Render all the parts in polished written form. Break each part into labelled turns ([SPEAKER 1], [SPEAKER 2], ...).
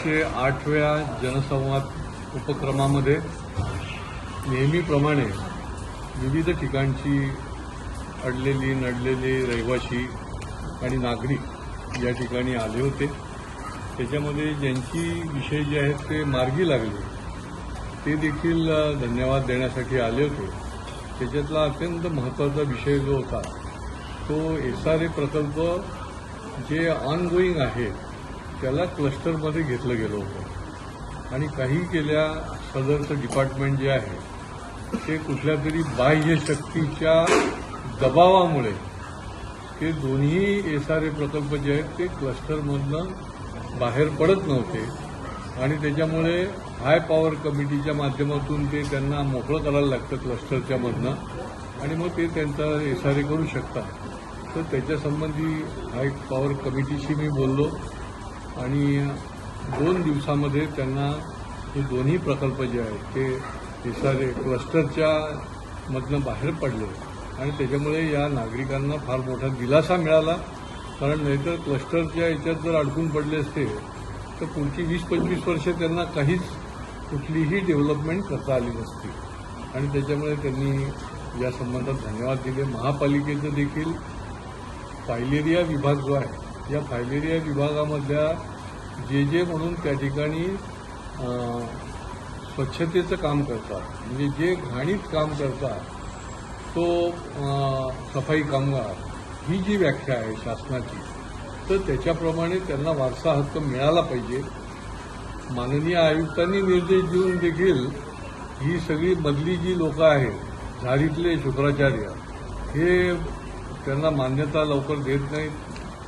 [SPEAKER 1] 508व्या जनसंवाद उपक्रमामध्ये नेहमीप्रमाणे विविध ठिकाणची अडलेली नडलेली रहिवासी आणि नागरिक या ठिकाणी आले होते। त्याच्यामध्ये ज्यांची विषय जे आहेत ते मार्गी लागले ते देखील धन्यवाद देण्यासाठी आले होते। त्याच्यातला अत्यंत महत्त्वाचा विषय जो होता तो SRA प्रकल्प जे ऑनगोईंग आहे त्याला क्लस्टरमध्ये घेतलं गेलं होतं आणि काही केल्या सदरचं डिपार्टमेंट जे आहे ते कुठल्या तरी बाह्य शक्तीच्या दबावामुळे ते दोन्ही SRA प्रकल्प जे आहेत ते क्लस्टरमधनं बाहेर पडत नव्हते आणि त्याच्यामुळे हाय पॉवर कमिटीच्या माध्यमातून ते त्यांना मोकळं करायला लागतं क्लस्टरच्या मधनं आणि मग ते त्यांचा SRA करू शकतात। तर त्याच्यासंबंधी हाय पॉवर कमिटीशी मी बोललो आणि 2 दिवसामध्ये त्यांना हे दोन्ही प्रकल्प जे आहेत ते SRA क्लस्टरच्या मधनं बाहेर पडले आणि त्याच्यामुळे या नागरिकांना फार मोठा दिलासा मिळाला। कारण नाहीतर क्लस्टरच्या याच्यात जर अडकून पडले असते तर पुढची 20-25 वर्षे त्यांना काहीच कुठलीही डेव्हलपमेंट करता आली नसती आणि त्याच्यामुळे त्यांनी या संबंधात धन्यवाद दिले। महापालिकेचं देखील फायलेरिया विभाग जो आहे या फायलेरिया विभागामधल्या जे म्हणून त्या ठिकाणी स्वच्छतेचं काम करतात म्हणजे जे घाणीत काम करतात तो सफाई कामगार ही जी व्याख्या आहे शासनाची तर त्याच्याप्रमाणे त्यांना वारसा हक्क मिळाला पाहिजे। माननीय आयुक्तांनी निर्देश देऊन देखील ही सगळी मधली जी लोक आहेत झारीतले शुक्राचार्य हे त्यांना मान्यता लवकर देत नाहीत,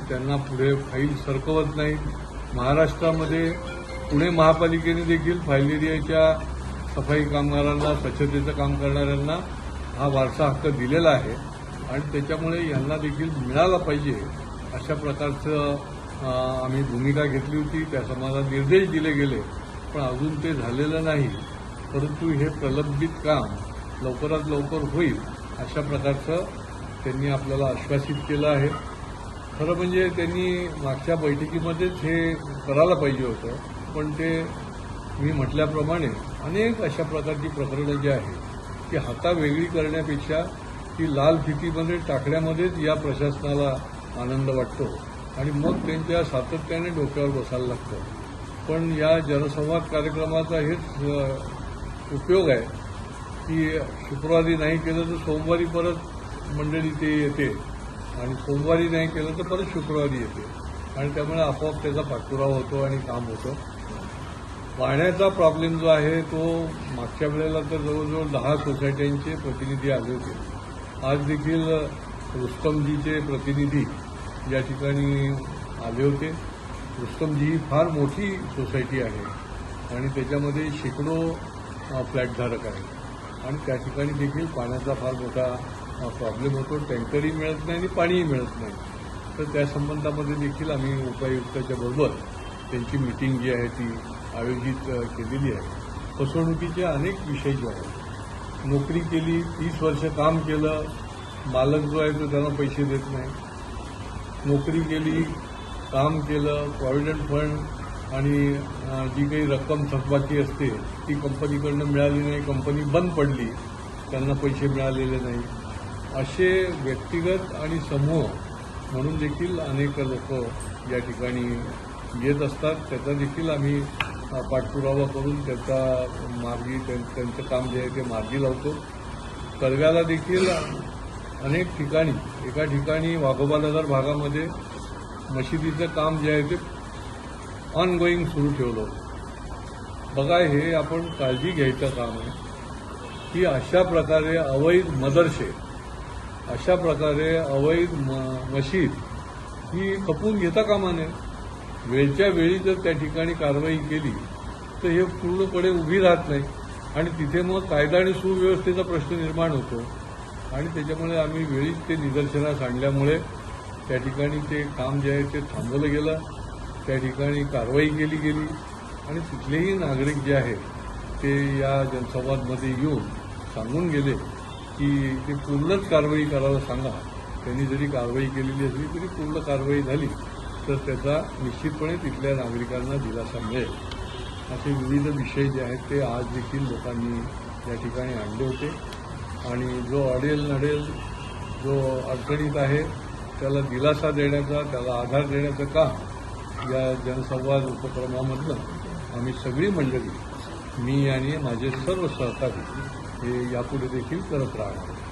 [SPEAKER 1] त्यांना पुढे फाईल सरकवत नाहीत। महाराष्ट्रामध्ये पुणे महापालिकेने देखील फायलेरियाच्या सफाई कामगारांना स्वच्छतेचं काम करणाऱ्यांना हा वारसा हक्क दिलेला आहे आणि त्याच्यामुळे यांना देखील मिळाला पाहिजे अशा प्रकारचं आम्ही भूमिका घेतली होती। त्या संबंधात निर्देश दिले गेले पण अजून ते झालेलं नाही, परंतु हे प्रलंबित काम लवकरात लवकर होईल अशा प्रकारचं त्यांनी आपल्याला आश्वासित केलं आहे। खरं म्हणजे त्यांनी मागच्या बैठकीमध्येच हे करायला पाहिजे होतं पण ते मी म्हटल्याप्रमाणे अनेक अशा प्रकारची प्रकरणं जी आहेत ती हातावेगळी करण्यापेक्षा ती लाल फितीमध्ये टाकण्यामध्येच या प्रशासनाला आनंद वाटतो आणि मग त्यांच्या सातत्याने डोक्यावर बसायला लागतं। पण या जनसंवाद कार्यक्रमाचा हेच उपयोग आहे की शुक्रवारी नाही केलं तर सोमवारी परत मंडळी ते येते आणि सोमवारी नाही केलं तर परत शुक्रवारी येते आणि त्यामुळे आपोआप त्याचा पाठपुरावा होतो आणि काम होतं। पाण्याचा प्रॉब्लेम जो आहे तो मागच्या वेळेला तर जवळजवळ 10 सोसायट्यांचे प्रतिनिधी आले होते। आज देखील रुस्तमजीचे प्रतिनिधी या ठिकाणी आले होते। रुस्तमजी ही फार मोठी सोसायटी आहे आणि त्याच्यामध्ये शेकडो फ्लॅटधारक आहेत आणि त्या ठिकाणी देखील पाण्याचा फार मोठा प्रॉब्लेम होतो। टँकरही मिळत नाही आणि पाणीही मिळत नाही। तर त्या संबंधामध्ये देखील आम्ही उपायुक्ताच्या बरोबर त्यांची मीटिंग जी आहे ती आयोजित केलेली आहे। फसवणुकीचे अनेक विषय जे आहेत, नोकरी केली 30 वर्ष काम केलं, मालक जो आहे तो त्यांना पैसे देत नाही, नोकरी केली काम केलं प्रॉव्हिडंट फंड आणि जी काही रक्कम थकबाकी असते ती कंपनीकडनं मिळाली नाही, कंपनी बंद पडली, त्यांना पैसे मिळालेले नाही। असे व्यक्तिगत आणि समूह म्हणून देखील अनेक लोक या ठिकाणी येत असतात। त्याचा देखील आम्ही पाठपुरावा करून त्याचा मार्गी त्यांचं काम जे आहे ते मार्गी लावतो। कळव्याला देखील अनेक ठिकाणी एका ठिकाणी वाघोबानगर भागामध्ये मशिदीचं काम जे आहे ते ऑनगोईंग सुरू ठेवलं। बघा हे आपण काळजी घ्यायचं काम आहे की अशा प्रकारे अवैध मदरसे अशा प्रकारे अवैध मशीद ही खपून घेता कामा नये। वेळच्या वेळी जर त्या ठिकाणी कारवाई केली तर हे पूर्णपणे उभी राहत नाही आणि तिथे मग कायदा आणि सुव्यवस्थेचा प्रश्न निर्माण होतो आणि त्याच्यामुळे आम्ही वेळीच ते निदर्शनास आणल्यामुळे त्या ठिकाणी ते काम जे आहे ते थांबवलं गेलं, त्या ठिकाणी कारवाई केली गेली आणि तिथलेही नागरिक जे आहेत ते या जनसंवादमध्ये येऊन सांगून गेले की ते पूर्णच कारवाई करायला सांगा। त्यांनी जरी कारवाई केलेली असली तरी पूर्ण कारवाई झाली तर त्याचा निश्चितपणे तिथल्या नागरिकांना दिलासा मिळेल. असे विविध विषय जे आहेत ते आज देखील लोकांनी या ठिकाणी आणले होते आणि जो अडेल नडेल, जो अडचणीत आहे त्याला दिलासा देण्याचा, त्याला आधार देण्याचं काम या जनसंवाद उपक्रमामधनं आम्ही सगळी मंडळी, मी आणि माझे सर्व सहकारी हे यापुढे देखील करत राहणार.